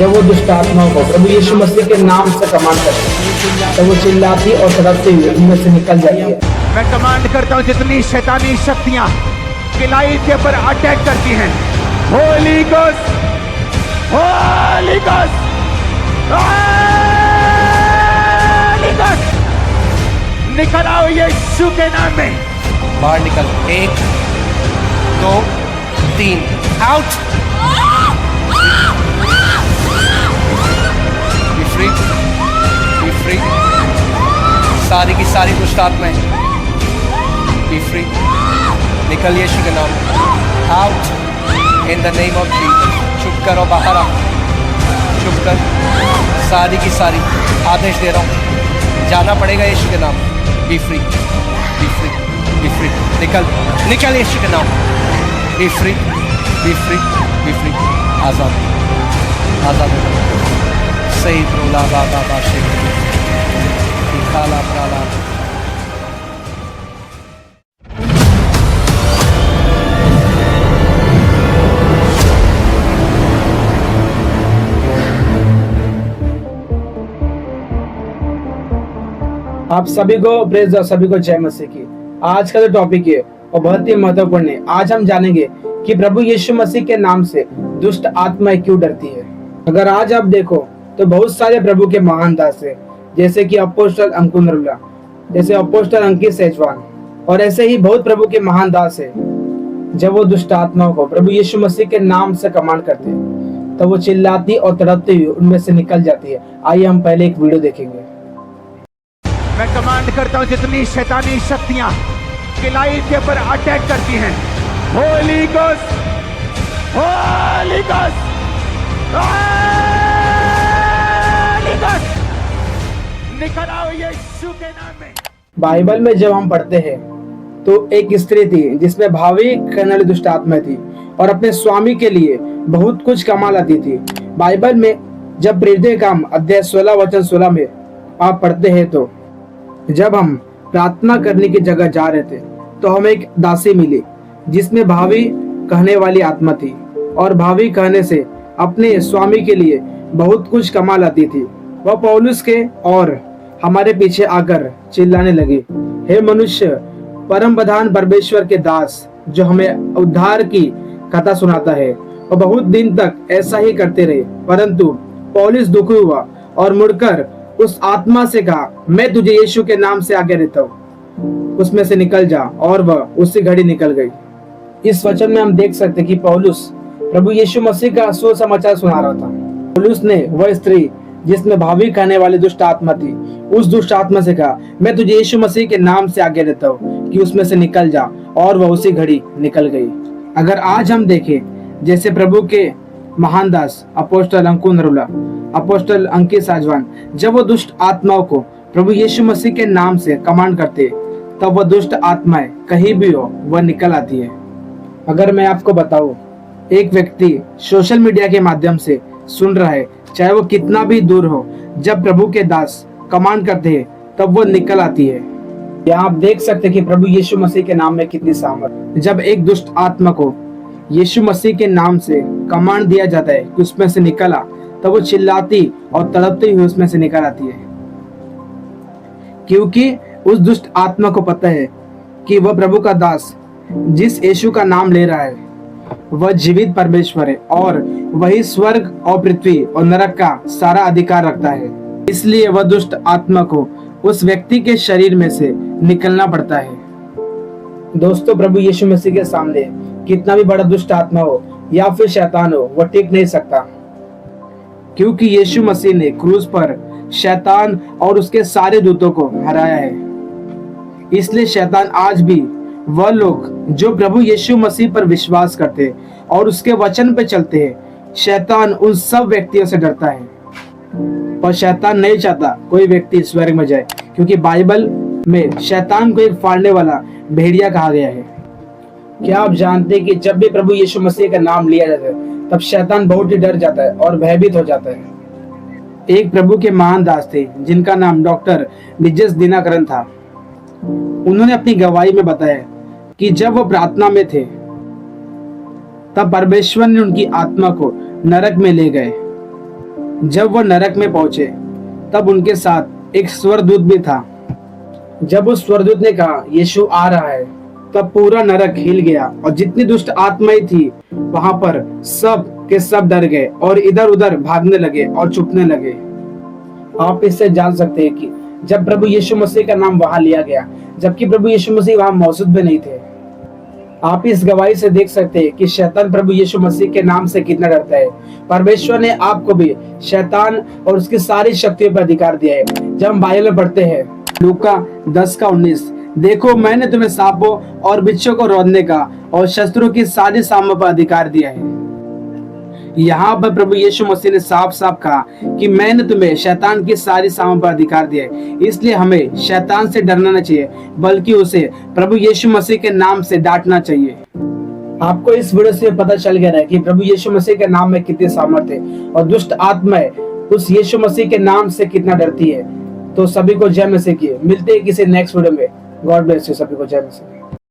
जब वो दुष्ट आत्माओं को प्रभु यीशु मसीह के नाम से कमांड करती है तब वो चिल्लाती और तड़पती हुई उनमें से निकल जाती है। मैं कमांड करता हूँ जितनी शैतानी शक्तियां किलाइट के ऊपर अटैक करती हैं, Holi ghost, Holi ghost, Holi ghost, निकल आओ यीशु के नाम में। बाहर निकल, 1 2 3 आउट। बी फ्री, सारी की सारी दुष्ट आत्माएं बी फ्री, निकल यीशु के नाम, out in the name of Jesus. चुप करो, बाहर आओ, चुप कर, सारी की सारी आदेश दे रहा हूँ, जाना पड़ेगा यीशु के नाम। Be free, be free, be free, निकल, निकल यीशु के नाम। Be free, be free, be free, आजाद, आजाद हो जाओ। सही प्रोला बाबा बाशे खाला प्राला। आप सभी को प्रेज और सभी को जय मसीह की। आज का जो टॉपिक है वो बहुत ही महत्वपूर्ण है। आज हम जानेंगे कि प्रभु यीशु मसीह के नाम से दुष्ट आत्माएं क्यों डरती है। अगर आज आप देखो तो बहुत सारे प्रभु के महान दास है, जैसे कि अपोस्टल अंकुर नरुला, जैसे अपोस्टल अंकित सेजवान, और ऐसे ही बहुत प्रभु के महान दास है। जब वो दुष्ट आत्माओं को प्रभु यीशु मसीह के नाम से कमांड करते हैं तब वो चिल्लाती और तड़पती हुई उनमें से निकल जाती है। आइए हम पहले एक वीडियो देखेंगे। मैं कमांड करता हूँ जितनी शैतानी शक्तियां किलाइट के ऊपर अटैक करती हैं, Holi ghost, Holi ghost, Holi ghost, निकल आओ यीशु के नाम में। बाइबल में जब हम पढ़ते हैं तो एक स्त्री थी जिसमें भावी करने वाली दुष्ट आत्मा थी और अपने स्वामी के लिए बहुत कुछ कमा लाती थी। बाइबल में जब प्रेरितों के काम अध्याय 16 वचन 16 में आप पढ़ते हैं तो जब हम प्रार्थना करने की जगह जा रहे थे तो हमें एक दासी मिली जिसमें भावी कहने वाली आत्मा थी और भावी कहने से अपने स्वामी के लिए बहुत कुछ कमा लाती थी। वह पौलुस के और हमारे पीछे आकर चिल्लाने लगी, हे मनुष्य, परम प्रधान परमेश्वर के दास जो हमें उद्धार की कथा सुनाता है, और बहुत दिन तक ऐसा ही करते रहे। परंतु पौलुस दुखी हुआ और मुड़कर उस आत्मा से कहा, मैं तुझे यीशु के नाम से आज्ञा देता हूँ, उसमें से निकल जा, और वह उसी घड़ी निकल गई। इस वचन में हम देख सकते कि पौलुस प्रभु यीशु मसीह का सुसमाचार सुना रहा था। पौलुस ने वह स्त्री जिसमें भावी कहने वाली दुष्ट आत्मा थी, उस दुष्ट आत्मा से कहा, मैं तुझे यीशु मसीह के नाम से आज्ञा देता हूँ कि उसमें से निकल जा, और वह उसी घड़ी निकल गई। अगर आज हम देखें जैसे प्रभु के महान दास अपोस्टल अंकुर नरुला, अपोस्टल अंकित सेजवान, जब वो दुष्ट आत्माओं को प्रभु यीशु मसीह के नाम से कमांड करते तब वह दुष्ट आत्माएं कहीं भी हो वह निकल आती है। अगर मैं आपको बताऊं, एक व्यक्ति सोशल मीडिया के माध्यम से सुन रहा है, चाहे वो कितना भी दूर हो, जब प्रभु के दास कमांड करते हैं तब वो निकल आती है। यहाँ आप देख सकते हैं कि प्रभु यीशु मसीह के नाम में कितनी सामर्थ्य। जब एक दुष्ट आत्मा को यीशु मसीह के नाम से कमांड दिया जाता है कि उसमें से निकल आ, तब वो चिल्लाती और तड़पती हुई उसमें से निकल आती है, क्योंकि उस दुष्ट आत्मा को पता है कि वह प्रभु का दास जिस यीशु का नाम ले रहा है वह जीवित परमेश्वर है और वही स्वर्ग और पृथ्वी और नरक का सारा अधिकार रखता है। इसलिए वह दुष्ट आत्मा को उस व्यक्ति के शरीर में से निकलना पड़ता है। दोस्तों, प्रभु यीशु मसीह के सामने कितना भी बड़ा दुष्ट आत्मा हो या फिर शैतान हो, वह टिक नहीं सकता, क्योंकि यीशु मसीह ने क्रूस पर शैतान और उसके सारे दूतों को हराया है। इसलिए शैतान आज भी वह लोग जो प्रभु यीशु मसीह पर विश्वास करते हैं और उसके वचन पर चलते हैं, शैतान उन सब व्यक्तियों से डरता है। और शैतान नहीं चाहता कोई व्यक्ति स्वर्ग में जाए, क्योंकि बाइबल में शैतान को एक फाड़ने वाला भेड़िया कहा गया है। क्या आप जानते हैं कि जब भी प्रभु यीशु मसीह का नाम लिया जाता है तब शैतान बहुत ही डर जाता है और भयभीत हो जाता है। एक प्रभु के महान दास थे जिनका नाम डॉक्टर निजस दिनाकरन था। उन्होंने अपनी गवाही में बताया कि जब वो प्रार्थना में थे तब परमेश्वर ने उनकी आत्मा को नरक में ले गए जब वह नरक में पहुंचे तब उनके साथ एक स्वर्गदूत भी था। जब उस स्वर्गदूत ने कहा यीशु आ रहा है, तब पूरा नरक हिल गया और जितनी दुष्ट आत्माएं थी वहां पर सब के सब डर गए और इधर उधर भागने लगे और छुपने लगे। आप इससे जान सकते हैं कि जब प्रभु यीशु मसीह का नाम वहां लिया गया, जबकि प्रभु यीशु मसीह वहां मौजूद भी नहीं थे। आप इस गवाही से देख सकते हैं कि शैतान प्रभु यीशु मसीह के नाम से कितना डरता है। परमेश्वर ने आपको भी शैतान और उसकी सारी शक्तियों पर अधिकार दिया है। जब हम बाइबल में पढ़ते हैं लूका 10:19, देखो मैंने तुम्हें सांपों और बिच्छों को रौंदने का और शस्त्रों की सारी सामों पर अधिकार दिया है। यहाँ पर प्रभु यीशु मसीह ने साफ साफ कहा कि मैंने तुम्हें शैतान की सारी सामों पर अधिकार दिया है। इसलिए हमें शैतान से डरना नहीं चाहिए, बल्कि उसे प्रभु यीशु मसीह के नाम से डांटना चाहिए। आपको इस वीडियो से पता चल गया है कि प्रभु यीशु मसीह के नाम में कितनी सामर्थ्य है और दुष्ट आत्माएं उस यीशु मसीह के नाम से कितना डरती है। तो सभी को जय मसीह की। मिलते हैं किसी नेक्स्ट वीडियो में। गॉड ब्लेस यू सभी को। जय मसीह।